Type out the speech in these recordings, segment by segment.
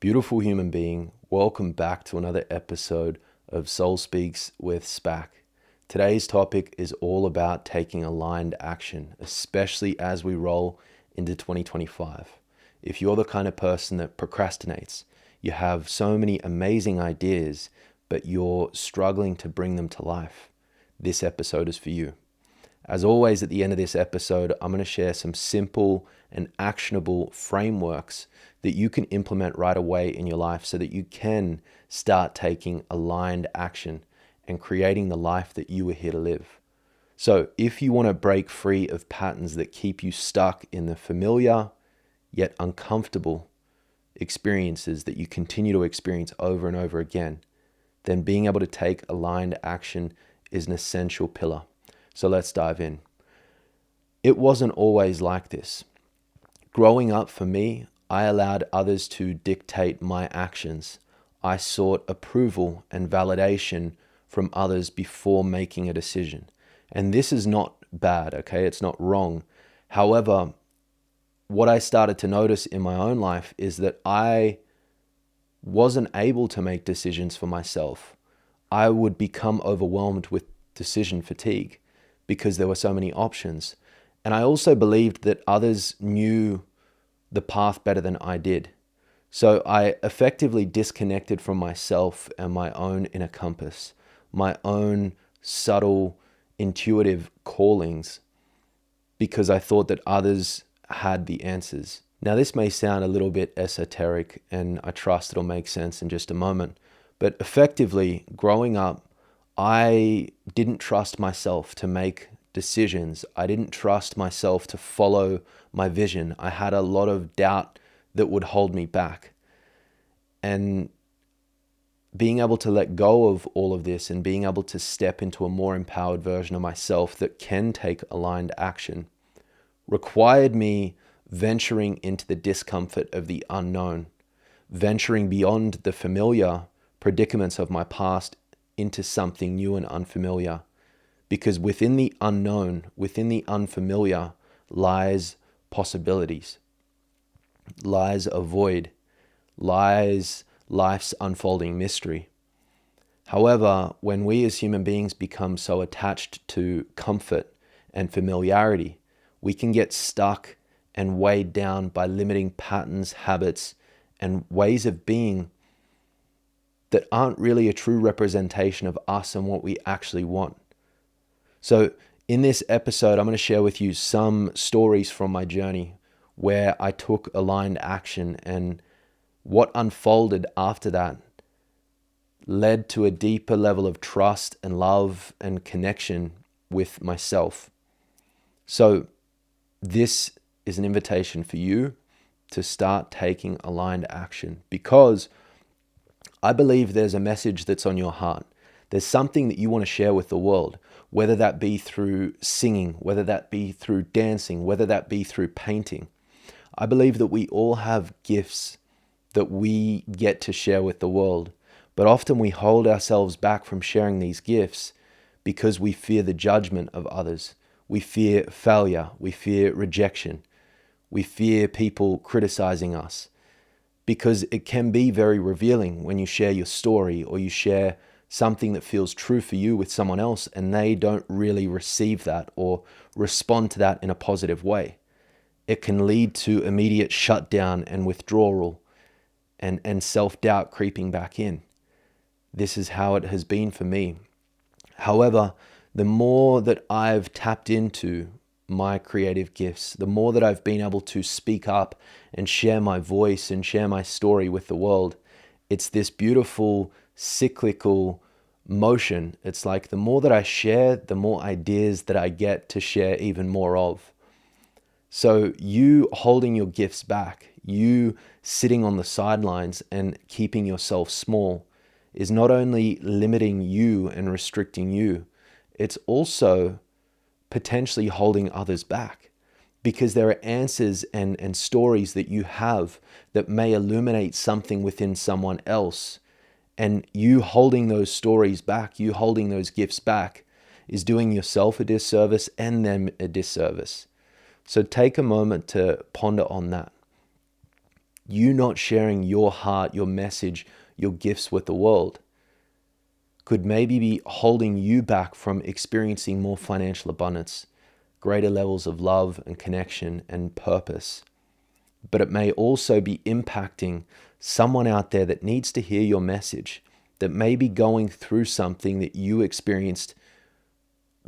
Beautiful human being, welcome back to another episode of Soul Speaks with SPAC. Today's topic is all about taking aligned action, especially as we roll into 2025. If you're the kind of person that procrastinates, you have so many amazing ideas, but you're struggling to bring them to life, this episode is for you. As always, at the end of this episode, I'm going to share some simple and actionable frameworks that you can implement right away in your life so that you can start taking aligned action and creating the life that you were here to live. So if you want to break free of patterns that keep you stuck in the familiar yet uncomfortable experiences that you continue to experience over and over again, then being able to take aligned action is an essential pillar. So let's dive in. It wasn't always like this. Growing up for me, I allowed others to dictate my actions. I sought approval and validation from others before making a decision. And this is not bad, okay? It's not wrong. However, what I started to notice in my own life is that I wasn't able to make decisions for myself. I would become overwhelmed with decision fatigue because there were so many options. And I also believed that others knew the path better than I did. So I effectively disconnected from myself and my own inner compass, my own subtle, intuitive callings, because I thought that others had the answers. Now, this may sound a little bit esoteric, and I trust it'll make sense in just a moment. But effectively, growing up, I didn't trust myself to make decisions. I didn't trust myself to follow my vision. I had a lot of doubt that would hold me back. And being able to let go of all of this and being able to step into a more empowered version of myself that can take aligned action required me venturing into the discomfort of the unknown, venturing beyond the familiar predicaments of my past into something new and unfamiliar. Because within the unknown, within the unfamiliar, lies possibilities, lies a void, lies life's unfolding mystery. However, when we as human beings become so attached to comfort and familiarity, we can get stuck and weighed down by limiting patterns, habits, and ways of being that aren't really a true representation of us and what we actually want. So in this episode, I'm going to share with you some stories from my journey where I took aligned action, and what unfolded after that led to a deeper level of trust and love and connection with myself. So this is an invitation for you to start taking aligned action, because I believe there's a message that's on your heart. There's something that you want to share with the world, whether that be through singing, whether that be through dancing, whether that be through painting. I believe that we all have gifts that we get to share with the world, but often we hold ourselves back from sharing these gifts because we fear the judgment of others. We fear failure. We fear rejection. We fear people criticizing us, because it can be very revealing when you share your story or you share something that feels true for you with someone else and they don't really receive that or respond to that in a positive way. It can lead to immediate shutdown and withdrawal and self-doubt creeping back in. This is how it has been for me. However, the more that I've tapped into my creative gifts, the more that I've been able to speak up and share my voice and share my story with the world, it's this beautiful cyclical motion. It's like the more that I share, the more ideas that I get to share even more of. So you holding your gifts back, you sitting on the sidelines and keeping yourself small is not only limiting you and restricting you, it's also potentially holding others back, because there are answers and stories that you have that may illuminate something within someone else. And you holding those stories back, you holding those gifts back, is doing yourself a disservice and them a disservice. So take a moment to ponder on that. You not sharing your heart, your message, your gifts with the world could maybe be holding you back from experiencing more financial abundance, greater levels of love and connection and purpose. But it may also be impacting someone out there that needs to hear your message, that may be going through something that you experienced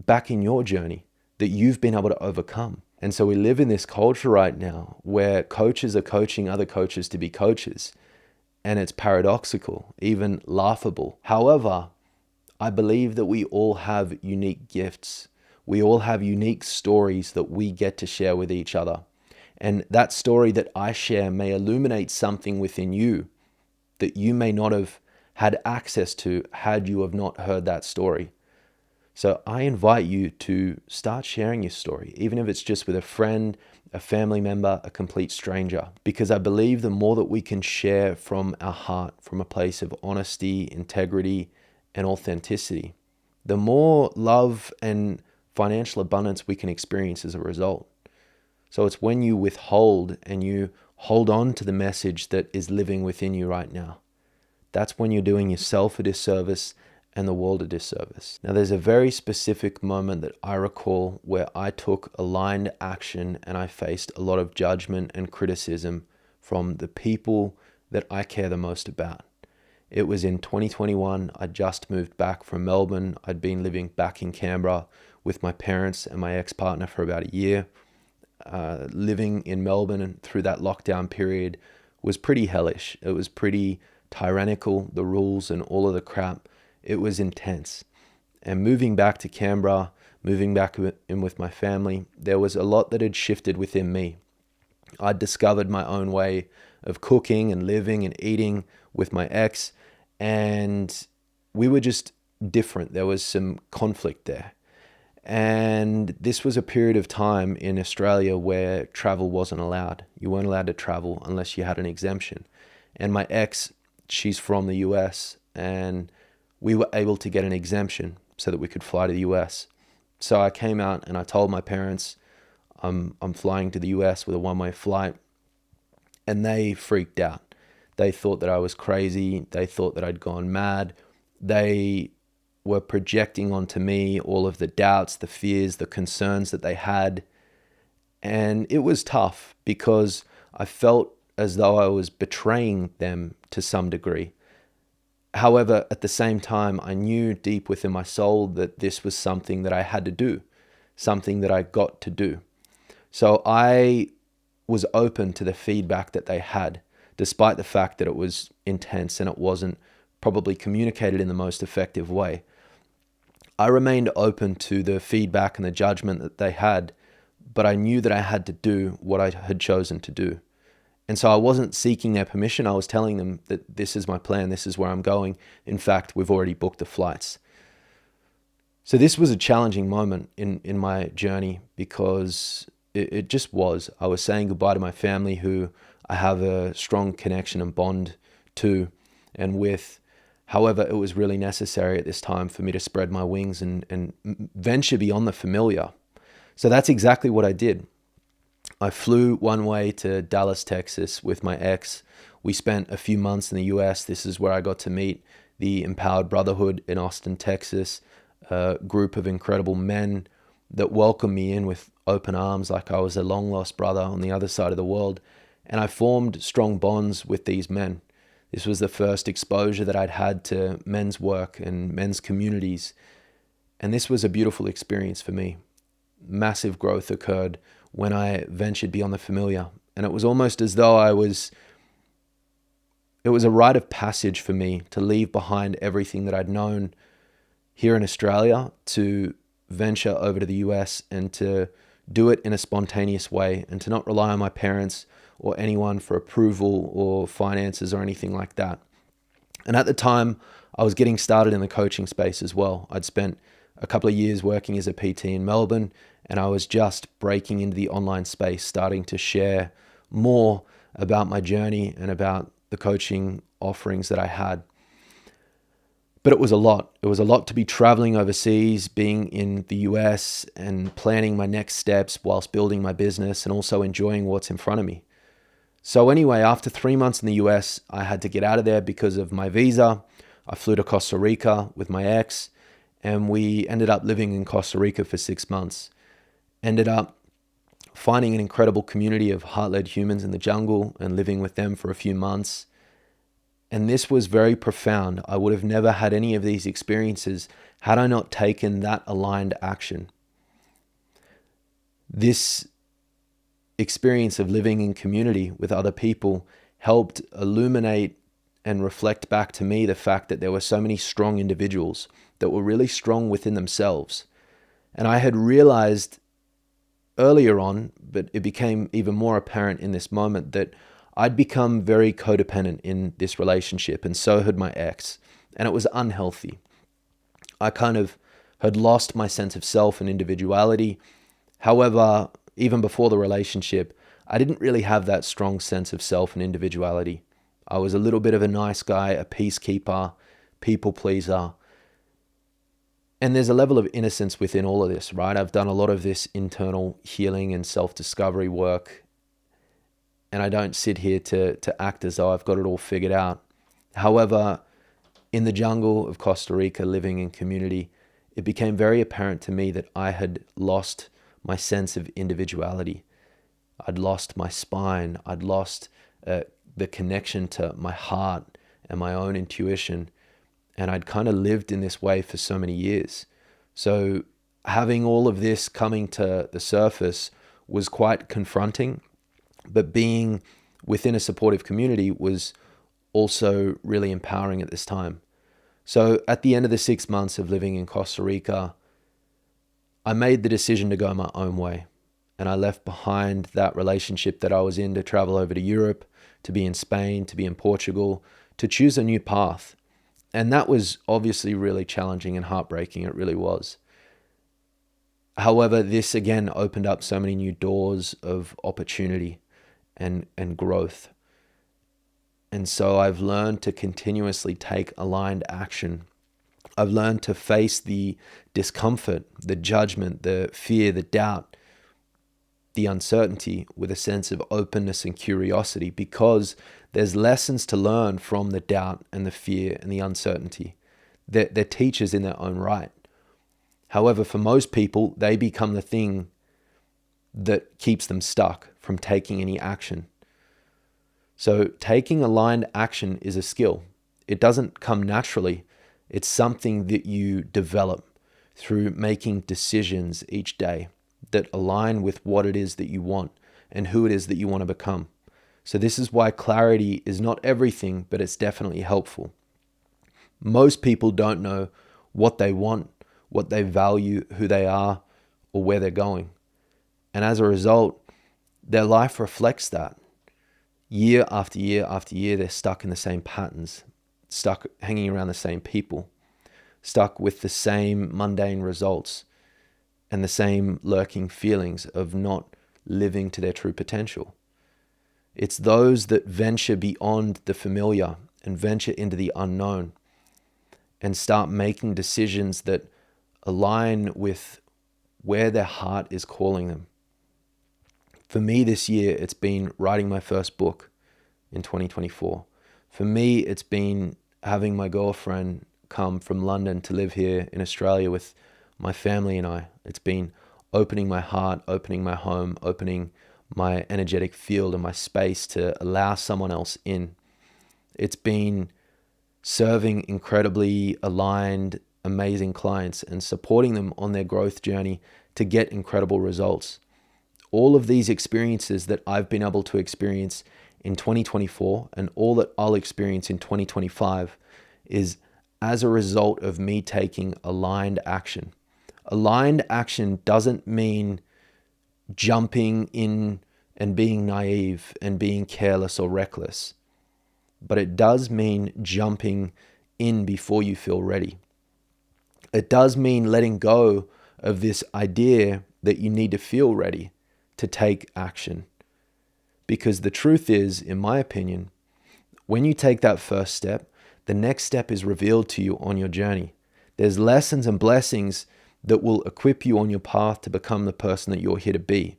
back in your journey that you've been able to overcome. And so we live in this culture right now where coaches are coaching other coaches to be coaches. And it's paradoxical, even laughable. However, I believe that we all have unique gifts. We all have unique stories that we get to share with each other. And that story that I share may illuminate something within you that you may not have had access to had you have not heard that story. So I invite you to start sharing your story, even if it's just with a friend, a family member, a complete stranger, because I believe the more that we can share from our heart, from a place of honesty, integrity, and authenticity, the more love and financial abundance we can experience as a result. So it's when you withhold and you hold on to the message that is living within you right now. That's when you're doing yourself a disservice and the world a disservice. Now, there's a very specific moment that I recall where I took aligned action and I faced a lot of judgment and criticism from the people that I care the most about. It was in 2021. I just moved back from Melbourne. I'd been living back in Canberra with my parents and my ex-partner for about a year. Living in Melbourne and through that lockdown period was pretty hellish. It was pretty tyrannical, the rules and all of the crap. It was intense. And moving back to Canberra, moving back in with my family, there was a lot that had shifted within me. I'd discovered my own way of cooking and living and eating with my ex, and we were just different. There was some conflict there. And this was a period of time in Australia where travel wasn't allowed. You weren't allowed to travel unless you had an exemption. And my ex, she's from the US, and we were able to get an exemption so that we could fly to the US. So I came out and I told my parents, I'm flying to the US with a one-way flight, and they freaked out. They thought that I was crazy. They thought that I'd gone mad. They were projecting onto me all of the doubts, the fears, the concerns that they had. And it was tough because I felt as though I was betraying them to some degree. However, at the same time, I knew deep within my soul that this was something that I had to do, something that I got to do. So I was open to the feedback that they had, despite the fact that it was intense and it wasn't probably communicated in the most effective way. I remained open to the feedback and the judgment that they had, but I knew that I had to do what I had chosen to do. And so I wasn't seeking their permission. I was telling them that this is my plan, this is where I'm going. In fact, we've already booked the flights. So this was a challenging moment in my journey because it just was. I was saying goodbye to my family, who I have a strong connection and bond to and with. However, it was really necessary at this time for me to spread my wings and venture beyond the familiar. So that's exactly what I did. I flew one way to Dallas, Texas with my ex. We spent a few months in the US. This is where I got to meet the Empowered Brotherhood in Austin, Texas, a group of incredible men that welcomed me in with open arms like I was a long lost brother on the other side of the world. And I formed strong bonds with these men. This was the first exposure that I'd had to men's work and men's communities. And this was a beautiful experience for me. Massive growth occurred when I ventured beyond the familiar. And it was almost as though it was a rite of passage for me to leave behind everything that I'd known here in Australia, to venture over to the US and to do it in a spontaneous way and to not rely on my parents or anyone for approval or finances or anything like that. And at the time, I was getting started in the coaching space as well. I'd spent a couple of years working as a PT in Melbourne, and I was just breaking into the online space, starting to share more about my journey and about the coaching offerings that I had. But it was a lot. It was a lot to be traveling overseas, being in the US and planning my next steps whilst building my business and also enjoying what's in front of me. So anyway, after 3 months in the US, I had to get out of there because of my visa. I flew to Costa Rica with my ex, and we ended up living in Costa Rica for 6 months. Ended up finding an incredible community of heart-led humans in the jungle and living with them for a few months. And this was very profound. I would have never had any of these experiences had I not taken that aligned action. This experience of living in community with other people helped illuminate and reflect back to me the fact that there were so many strong individuals that were really strong within themselves. And I had realized earlier on, but it became even more apparent in this moment, that I'd become very codependent in this relationship, and so had my ex, and it was unhealthy. I kind of had lost my sense of self and individuality. However, even before the relationship, I didn't really have that strong sense of self and individuality. I was a little bit of a nice guy, a peacekeeper, people pleaser. And there's a level of innocence within all of this, right? I've done a lot of this internal healing and self-discovery work, and I don't sit here to act as though I've got it all figured out. However, in the jungle of Costa Rica, living in community, it became very apparent to me that I had lost my sense of individuality. I'd lost my spine. I'd lost the connection to my heart and my own intuition. And I'd kind of lived in this way for so many years. So having all of this coming to the surface was quite confronting, but being within a supportive community was also really empowering at this time. So at the end of the 6 months of living in Costa Rica, I made the decision to go my own way. And I left behind that relationship that I was in to travel over to Europe, to be in Spain, to be in Portugal, to choose a new path. And that was obviously really challenging and heartbreaking. It really was. However, this again opened up so many new doors of opportunity and growth. And so I've learned to continuously take aligned action. I've learned to face the discomfort, the judgment, the fear, the doubt, the uncertainty with a sense of openness and curiosity, because there's lessons to learn from the doubt and the fear and the uncertainty. They're teachers in their own right. However, for most people, they become the thing that keeps them stuck from taking any action. So taking aligned action is a skill. It doesn't come naturally. It's something that you develop through making decisions each day that align with what it is that you want and who it is that you want to become. So this is why clarity is not everything, but it's definitely helpful. Most people don't know what they want, what they value, who they are, or where they're going. And as a result, their life reflects that. Year after year after year, they're stuck in the same patterns, stuck hanging around the same people, stuck with the same mundane results and the same lurking feelings of not living to their true potential. It's those that venture beyond the familiar and venture into the unknown and start making decisions that align with where their heart is calling them. For me this year, it's been writing my first book in 2024. For me, it's been having my girlfriend come from London to live here in Australia with my family and I. It's been opening my heart, opening my home, opening my energetic field and my space to allow someone else in. It's been serving incredibly aligned, amazing clients and supporting them on their growth journey to get incredible results. All of these experiences that I've been able to experience in 2024 and all that I'll experience in 2025 is as a result of me taking aligned action. Aligned action doesn't mean jumping in and being naive and being careless or reckless, but it does mean jumping in before you feel ready. It does mean letting go of this idea that you need to feel ready to take action. Because the truth is, in my opinion, when you take that first step, the next step is revealed to you on your journey. There's lessons and blessings that will equip you on your path to become the person that you're here to be.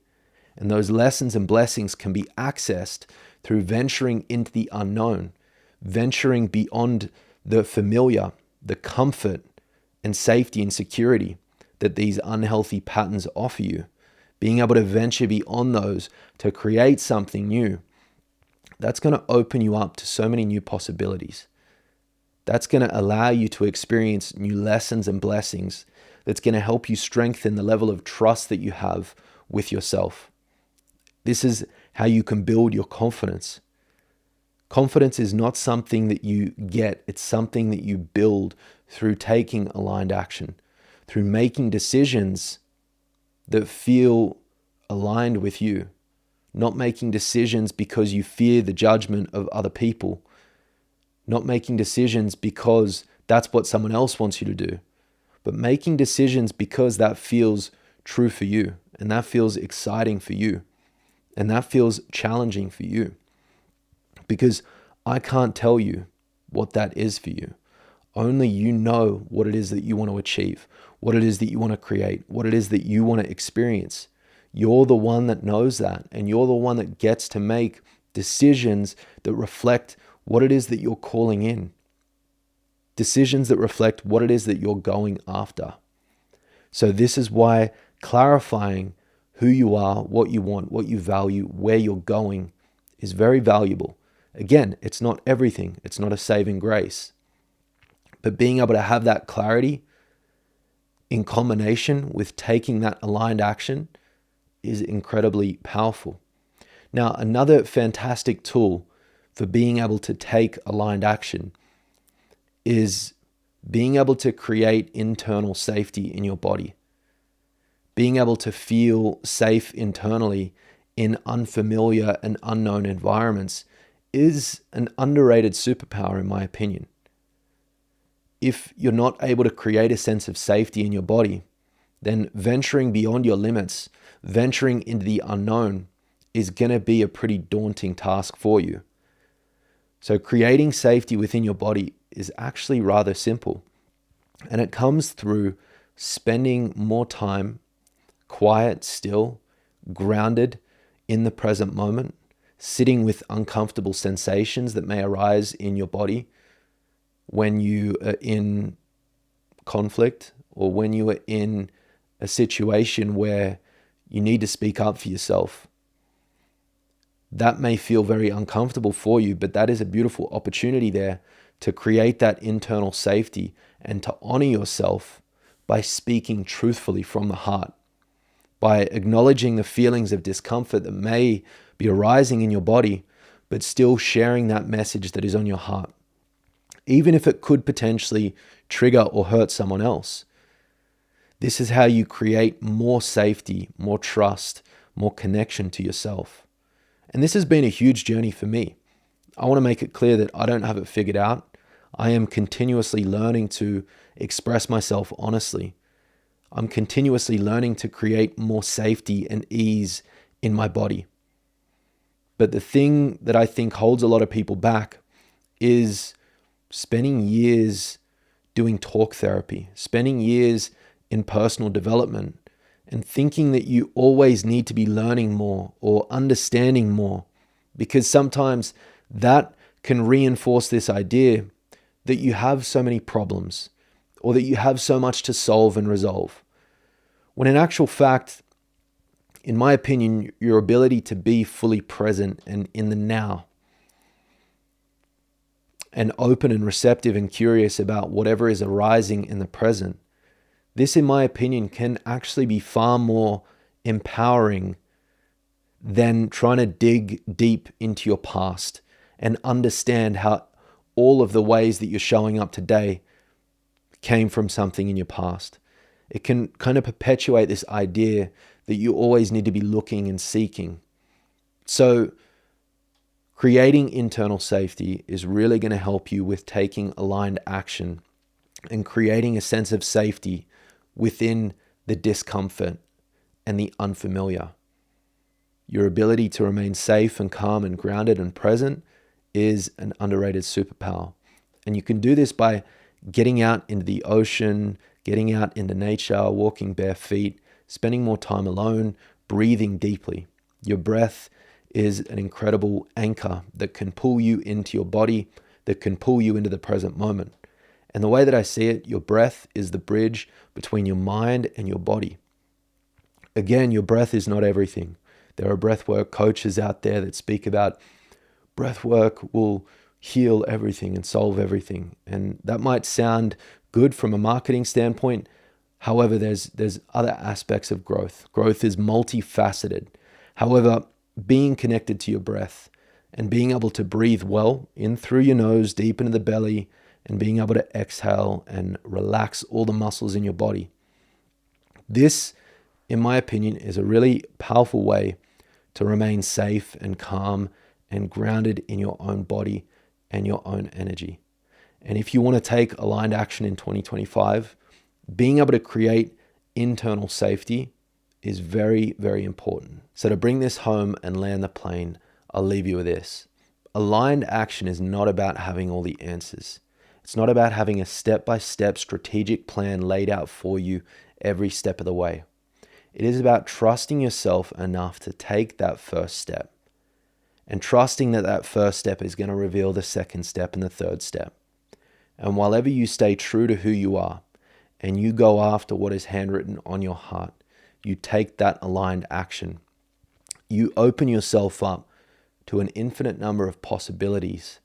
And those lessons and blessings can be accessed through venturing into the unknown, venturing beyond the familiar, the comfort and safety and security that these unhealthy patterns offer you. Being able to venture beyond those to create something new, that's going to open you up to so many new possibilities. That's going to allow you to experience new lessons and blessings. That's going to help you strengthen the level of trust that you have with yourself. This is how you can build your confidence. Confidence is not something that you get. It's something that you build through taking aligned action, through making decisions that feel aligned with you, not making decisions because you fear the judgment of other people, not making decisions because that's what someone else wants you to do, but making decisions because that feels true for you, and that feels exciting for you, and that feels challenging for you. Because I can't tell you what that is for you. Only you know what it is that you want to achieve, what it is that you want to create, what it is that you want to experience. You're the one that knows that, and you're the one that gets to make decisions that reflect what it is that you're calling in. Decisions that reflect what it is that you're going after. So this is why clarifying who you are, what you want, what you value, where you're going is very valuable. Again, it's not everything. It's not a saving grace. But being able to have that clarity in combination with taking that aligned action is incredibly powerful. Now, another fantastic tool for being able to take aligned action is being able to create internal safety in your body. Being able to feel safe internally in unfamiliar and unknown environments is an underrated superpower, in my opinion. If you're not able to create a sense of safety in your body, then venturing beyond your limits, venturing into the unknown is going to be a pretty daunting task for you. So creating safety within your body is actually rather simple. And it comes through spending more time quiet, still, grounded in the present moment, sitting with uncomfortable sensations that may arise in your body when you are in conflict or when you are in a situation where you need to speak up for yourself. That may feel very uncomfortable for you, but that is a beautiful opportunity there to create that internal safety and to honor yourself by speaking truthfully from the heart, by acknowledging the feelings of discomfort that may be arising in your body, but still sharing that message that is on your heart, even if it could potentially trigger or hurt someone else. This is how you create more safety, more trust, more connection to yourself. And this has been a huge journey for me. I want to make it clear that I don't have it figured out. I am continuously learning to express myself honestly. I'm continuously learning to create more safety and ease in my body. But the thing that I think holds a lot of people back is spending years doing talk therapy, spending years in personal development, and thinking that you always need to be learning more or understanding more, because sometimes that can reinforce this idea that you have so many problems or that you have so much to solve and resolve. When in actual fact, in my opinion, your ability to be fully present and in the now and open and receptive and curious about whatever is arising in the present, this, in my opinion, can actually be far more empowering than trying to dig deep into your past and understand how all of the ways that you're showing up today came from something in your past. It can kind of perpetuate this idea that you always need to be looking and seeking. So creating internal safety is really going to help you with taking aligned action and creating a sense of safety within the discomfort and the unfamiliar. Your ability to remain safe and calm and grounded and present is an underrated superpower. And you can do this by getting out into the ocean, getting out into nature, walking bare feet, spending more time alone, breathing deeply. Your breath is an incredible anchor that can pull you into your body, that can pull you into the present moment. And the way that I see it, your breath is the bridge between your mind and your body. Again, your breath is not everything. There are breathwork coaches out there that speak about breathwork will heal everything and solve everything. And that might sound good from a marketing standpoint. However, there's other aspects of growth. Growth is multifaceted. However, being connected to your breath and being able to breathe well in through your nose, deep into the belly, and being able to exhale and relax all the muscles in your body. This, in my opinion, is a really powerful way to remain safe and calm and grounded in your own body and your own energy. And if you want to take aligned action in 2025, being able to create internal safety is very, very important. So to bring this home and land the plane, I'll leave you with this. Aligned action is not about having all the answers. It's not about having a step-by-step strategic plan laid out for you every step of the way. It is about trusting yourself enough to take that first step and trusting that that first step is going to reveal the second step and the third step. And while ever you stay true to who you are and you go after what is handwritten on your heart, you take that aligned action. You open yourself up to an infinite number of possibilities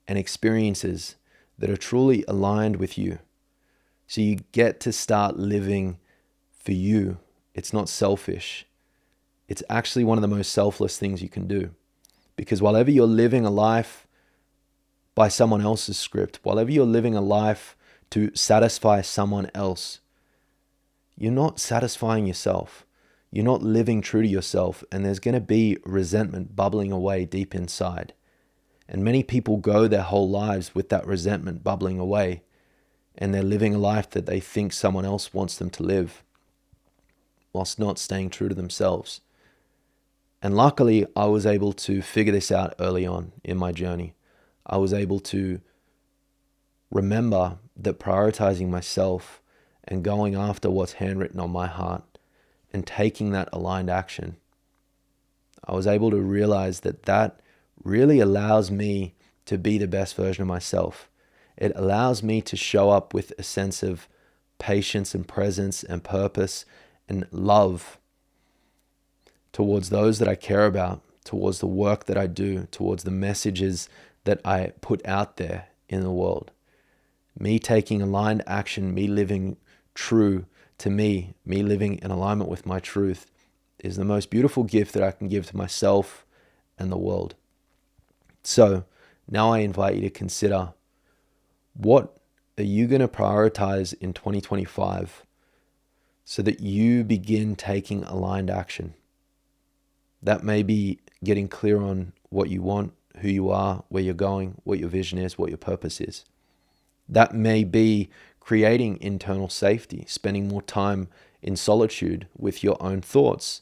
and experiences that are truly aligned with you. So you get to start living for you. It's not selfish. It's actually one of the most selfless things you can do. Because while ever you're living a life by someone else's script, while ever you're living a life to satisfy someone else, you're not satisfying yourself. You're not living true to yourself, and there's going to be resentment bubbling away deep inside. And many people go their whole lives with that resentment bubbling away, and they're living a life that they think someone else wants them to live, whilst not staying true to themselves. And luckily, I was able to figure this out early on in my journey. I was able to remember that prioritizing myself and going after what's handwritten on my heart and taking that aligned action, I was able to realize that that really allows me to be the best version of myself. It allows me to show up with a sense of patience and presence and purpose and love towards those that I care about, towards the work that I do, towards the messages that I put out there in the world. Me taking aligned action, me living true to me living in alignment with my truth is the most beautiful gift that I can give to myself and the world. So now I invite you to consider, what are you going to prioritize in 2025 so that you begin taking aligned action? That may be getting clear on what you want, who you are, where you're going, what your vision is, what your purpose is. That may be creating internal safety, spending more time in solitude with your own thoughts,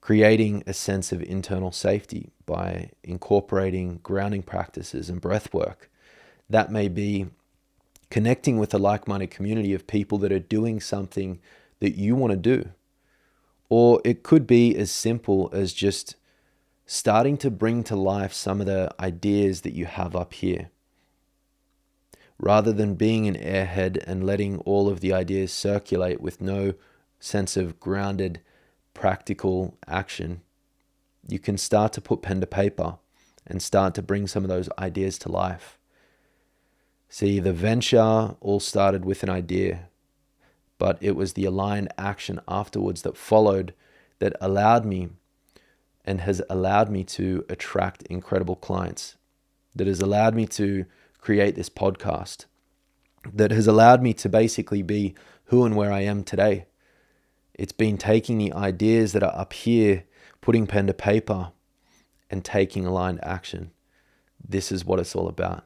creating a sense of internal safety by incorporating grounding practices and breath work. That may be connecting with a like-minded community of people that are doing something that you want to do. Or it could be as simple as just starting to bring to life some of the ideas that you have up here. Rather than being an airhead and letting all of the ideas circulate with no sense of grounded, practical action, you can start to put pen to paper and start to bring some of those ideas to life. See, the venture all started with an idea, but it was the aligned action afterwards that followed that allowed me and has allowed me to attract incredible clients, that has allowed me to create this podcast, that has allowed me to basically be who and where I am today. It's been taking the ideas that are up here, putting pen to paper, and taking aligned action. This is what it's all about.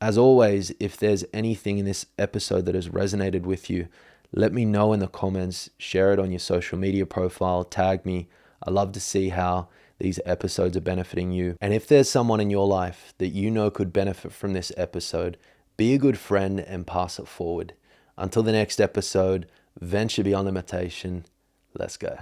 As always, if there's anything in this episode that has resonated with you, let me know in the comments, share it on your social media profile, tag me. I love to see how these episodes are benefiting you. And if there's someone in your life that you know could benefit from this episode, be a good friend and pass it forward. Until the next episode, venture beyond limitation. Let's go.